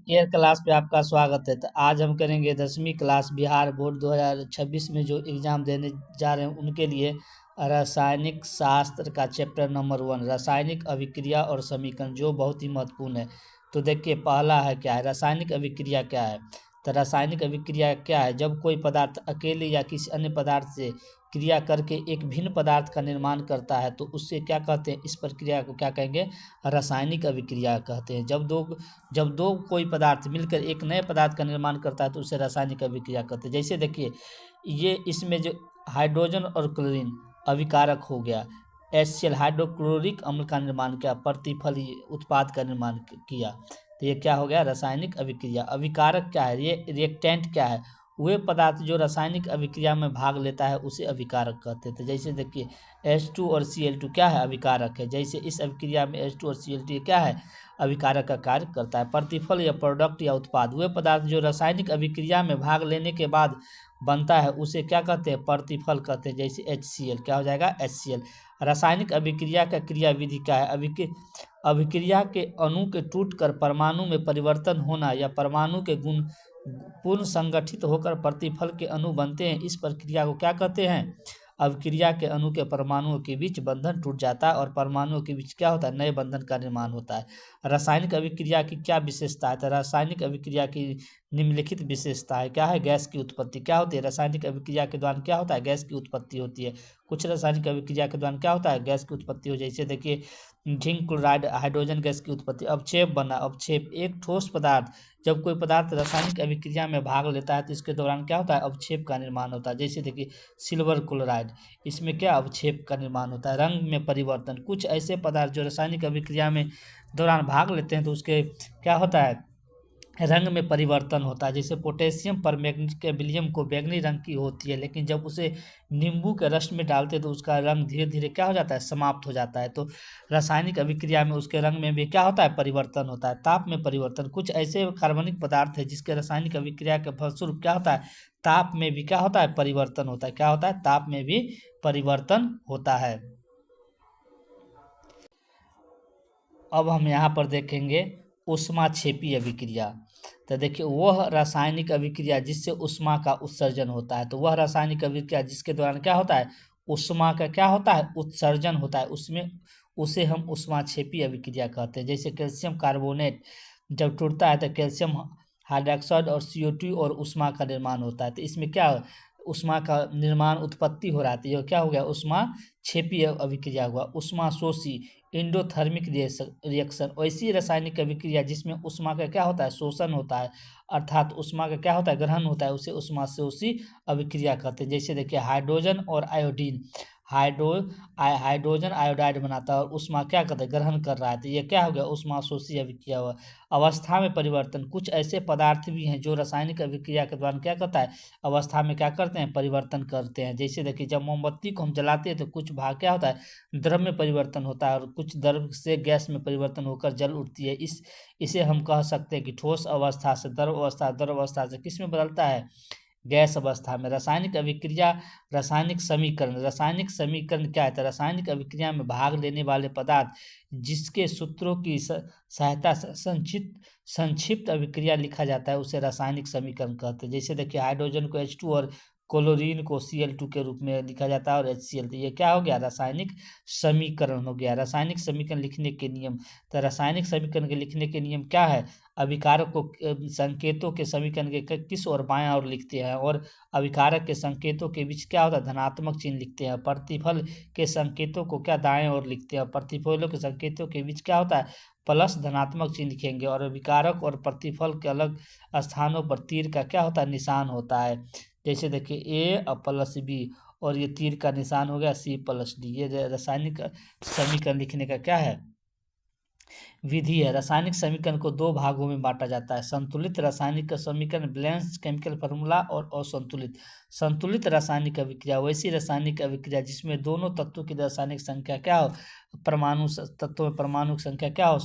Care class पे आपका स्वागत है। तो आज हम करेंगे 10वीं क्लास बिहार बोर्ड 2026 में जो एग्ज़ाम देने जा रहे हैं उनके लिए रासायनिक शास्त्र का चैप्टर नंबर 1 रासायनिक अभिक्रिया और समीकरण, जो बहुत ही महत्वपूर्ण है। तो देखिए, पहला है क्या है, रासायनिक अभिक्रिया क्या है। तो रासायनिक अभिक्रिया क्या है, जब कोई पदार्थ अकेले या किसी अन्य पदार्थ से क्रिया करके एक भिन्न पदार्थ का निर्माण करता है तो उससे क्या कहते हैं, इस प्रक्रिया को क्या कहेंगे, रासायनिक अभिक्रिया कहते हैं। जब दो कोई पदार्थ मिलकर एक नए पदार्थ का निर्माण करता है तो उसे रासायनिक अभिक्रिया कहते हैं। जैसे देखिए, ये इसमें जो हाइड्रोजन और क्लोरीन अभिकारक हो गया, HCl हाइड्रोक्लोरिक अम्ल का निर्माण किया, प्रतिफल उत्पाद का निर्माण किया, तो ये क्या हो गया, रासायनिक अभिक्रिया। अभिकारक क्या है, ये रिएक्टेंट क्या है, वे पदार्थ जो रासायनिक अभिक्रिया में भाग लेता है उसे अभिकारक कहते हैं। तो जैसे देखिए, H2 और Cl2 क्या है, अभिकारक है। जैसे इस अभिक्रिया में H2 और Cl2 क्या है, अभिकारक का कार्य करता है। प्रतिफल या प्रोडक्ट या उत्पाद, वे पदार्थ जो रासायनिक अभिक्रिया में भाग लेने के बाद बनता है उसे क्या कहते हैं, प्रतिफल कहते हैं। जैसे HCl क्या हो जाएगा, HCl। रासायनिक अभिक्रिया का क्रिया विधि क्या है, अभिक्रिया के अणु के टूटकर परमाणु में परिवर्तन होना या परमाणु के गुण पूर्ण संगठित होकर प्रतिफल के अणु बनते हैं, इस प्रक्रिया को क्या कहते हैं। अभिक्रिया के अणु के परमाणुओं के बीच बंधन टूट जाता है और परमाणुओं के बीच क्या होता है, नए बंधन का निर्माण होता है। रासायनिक अभिक्रिया की क्या विशेषता है, तो रासायनिक अभिक्रिया की निम्नलिखित विशेषता है। क्या है, गैस की उत्पत्ति क्या होती है, रासायनिक अभिक्रिया के दौरान क्या होता है, गैस की उत्पत्ति होती है। कुछ रासायनिक अभिक्रिया के दौरान क्या होता है, गैस की उत्पत्ति हो। जैसे देखिए, जिंक क्लोराइड हाइड्रोजन गैस की उत्पत्ति। अवक्षेप बना, अवक्षेप एक ठोस पदार्थ, जब कोई पदार्थ रासायनिक अभिक्रिया में भाग लेता है तो इसके दौरान क्या होता है, अवक्षेप का निर्माण होता है। जैसे देखिए, सिल्वर क्लोराइड, इसमें क्या अवक्षेप का निर्माण होता है। रंग में परिवर्तन, कुछ ऐसे पदार्थ जो रासायनिक अभिक्रिया में दौरान भाग लेते हैं तो उसके क्या होता है, रंग में परिवर्तन होता है। जैसे पोटेशियम परमैंगनीट विलियम को बैंगनी रंग की होती है, लेकिन जब उसे नींबू के रस में डालते हैं तो उसका रंग धीरे धीरे क्या हो जाता है, समाप्त हो जाता है। तो रासायनिक अभिक्रिया में उसके रंग में भी क्या होता है, परिवर्तन होता है। ताप में परिवर्तन, कुछ ऐसे कार्बनिक पदार्थ है जिसके रासायनिक अभिक्रिया के फलस्वरूप क्या होता है, ताप में भी क्या होता है, परिवर्तन होता है। क्या होता है, ताप में भी परिवर्तन होता है। अब हम यहाँ पर देखेंगे ऊष्माक्षेपी अभिक्रिया। तो देखिए, वह रासायनिक अभिक्रिया जिससे ऊष्मा का उत्सर्जन होता है, तो वह रासायनिक अभिक्रिया जिसके दौरान क्या होता है, ऊष्मा का क्या होता है, उत्सर्जन होता है, उसमें उसे हम ऊष्माक्षेपी अभिक्रिया कहते हैं। जैसे कैल्शियम कार्बोनेट जब टूटता है तो कैल्शियम हाइड्रोक्साइड और CO2 और ऊष्मा का निर्माण होता है। तो इसमें क्या ऊष्मा का निर्माण उत्पत्ति हो रहा है, तो यह क्या हो गया, ऊष्मा क्षेपी अभिक्रिया हुआ। ऊष्मा शोषी एंडोथर्मिक रिएक्शन, ऐसी रासायनिक अभिक्रिया जिसमें ऊष्मा का क्या होता है, शोषण होता है, अर्थात ऊष्मा का क्या होता है, ग्रहण होता है, उसे ऊष्मा शोषी अभिक्रिया कहते हैं। जैसे देखिए, हाइड्रोजन और आयोडीन, हाइड्रोजन आयोडाइड बनाता है और ऊष्मा क्या करता है, ग्रहण कर रहा है, तो ये क्या हो गया, ऊष्मा शोषी अभिक्रिया हुआ। अवस्था में परिवर्तन, कुछ ऐसे पदार्थ भी हैं जो रासायनिक अभिक्रिया के दौरान क्या करता है, अवस्था में क्या करते हैं, परिवर्तन करते हैं। जैसे देखिए, जब मोमबत्ती को हम जलाते हैं तो कुछ भाग क्या होता है, द्रव में परिवर्तन होता है और कुछ द्रव से गैस में परिवर्तन होकर जल उठती है। इसे हम कह सकते हैं कि ठोस अवस्था से द्रव अवस्था, द्रव अवस्था से किस में बदलता है, गैस अवस्था में। रासायनिक अभिक्रिया, रासायनिक समीकरण क्या है, तो रासायनिक अभिक्रिया में भाग लेने वाले पदार्थ जिसके सूत्रों की सहायता से संक्षिप्त अभिक्रिया लिखा जाता है उसे रासायनिक समीकरण कहते हैं। जैसे देखिए, हाइड्रोजन को H2 और क्लोरीन को Cl2 के रूप में लिखा जाता है और HCl, तो ये क्या हो गया, रासायनिक समीकरण हो गया। रासायनिक समीकरण लिखने के नियम, तो रासायनिक समीकरण के लिखने के नियम क्या है, अभिकारक को संकेतों के समीकरण के किस ओर, बायां ओर लिखते हैं, और अभिकारक के संकेतों के बीच क्या होता है, धनात्मक चिन्ह लिखते हैं। प्रतिफल के संकेतों को क्या, दाएं ओर लिखते हैं। प्रतिफलों के संकेतों के बीच क्या होता है, प्लस धनात्मक चिन्ह लिखेंगे। और अभिकारक और प्रतिफल के अलग स्थानों पर तीर का क्या होता है, निशान होता है। जैसे देखिए, A प्लस B और ये तीर का निशान हो गया C प्लस D। ये रासायनिक समीकरण लिखने का क्या है, विधि है। रासायनिक समीकरण को दो भागों में बांटा जाता है, संतुलित रासायनिक समीकरण बैलेंस्ड केमिकल फार्मूला और असंतुलित। संतुलित रासायनिक अभिक्रिया वैसी रासायनिक अभिक्रिया जिसमें दोनों तत्वों की रासायनिक संख्या क्या हो, तत्वों में परमाणु की संख्या क्या हो,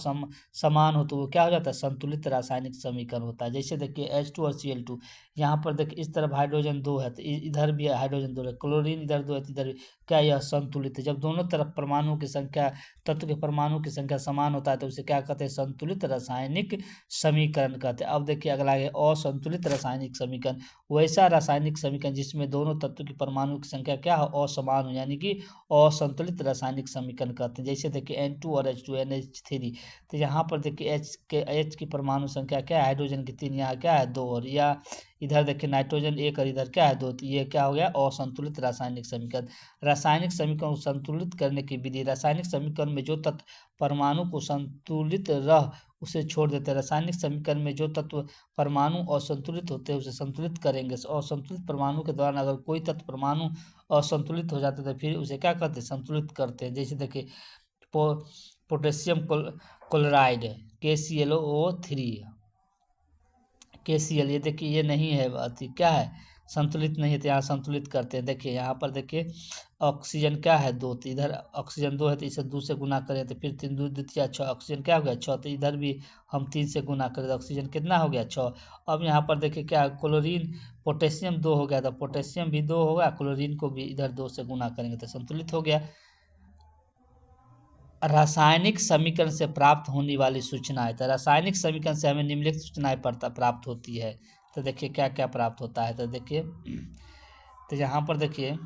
समान हो, तो वो क्या हो जाता है, संतुलित रासायनिक समीकरण होता है। जैसे देखिए, H2 और Cl2, यहाँ पर देखिए इस तरफ हाइड्रोजन 2 है तो इधर भी हाइड्रोजन 2 है, क्लोरीन इधर 2 है तो इधर भी, क्या यह संतुलित है। जब दोनों तरफ परमाणु की संख्या, तत्व के परमाणु की संख्या समान होता है तो उसे क्या कहते हैं, संतुलित रासायनिक समीकरण कहते हैं। अब देखिए अगला है असंतुलित रासायनिक समीकरण। वैसा रासायनिक समीकरण जिसमें दोनों तत्वों की परमाणु की संख्या क्या है, असमान हो, यानी कि असंतुलित रासायनिक समीकरण कहते हैं। जैसे देखिए N2 और H2 NH3, तो यहाँ पर देखिए H की परमाणु संख्या क्या है, हाइड्रोजन की 3, यहाँ क्या है 2, और या इधर देखिए नाइट्रोजन 1 और इधर क्या है 2, तो ये क्या हो गया असंतुलित रासायनिक समीकरण। रासायनिक समीकरण को संतुलित करने की विधि, रासायनिक समीकरण में जो तत्व परमाणु को संतुलित रह उसे छोड़ देते हैं। रासायनिक समीकरण में जो तत्व परमाणु असंतुलित होते हैं उसे संतुलित करेंगे। असंतुलित परमाणु के दौरान अगर कोई तत्व परमाणु असंतुलित हो जाता है तो फिर उसे क्या करते हैं, संतुलित करते हैं। जैसे देखिए पोटेशियम क्लोराइड KClO3 KCl, ये देखिए ये नहीं है अति क्या है, संतुलित नहीं है, तो यहाँ संतुलित करते हैं। देखिए यहाँ पर देखिए ऑक्सीजन क्या है 2, तो इधर ऑक्सीजन 2 है तो इसे 2 से गुना करें तो फिर 3 2 द्वितीय 6, ऑक्सीजन क्या हो गया 6, तो इधर भी हम 3 से गुना करें तो ऑक्सीजन कितना हो गया 6। अब यहाँ पर देखिए क्या क्लोरीन, पोटेशियम 2 हो गया, तो पोटेशियम भी 2 होगा, क्लोरीन को भी इधर 2 से गुना करेंगे तो संतुलित हो गया। रासायनिक समीकरण से प्राप्त होने वाली सूचनाएं, तो रासायनिक समीकरण से हमें निम्नलिखित सूचनाएं प्राप्त होती है। तो देखिए क्या क्या प्राप्त होता है, तो देखिए तो यहाँ पर देखिए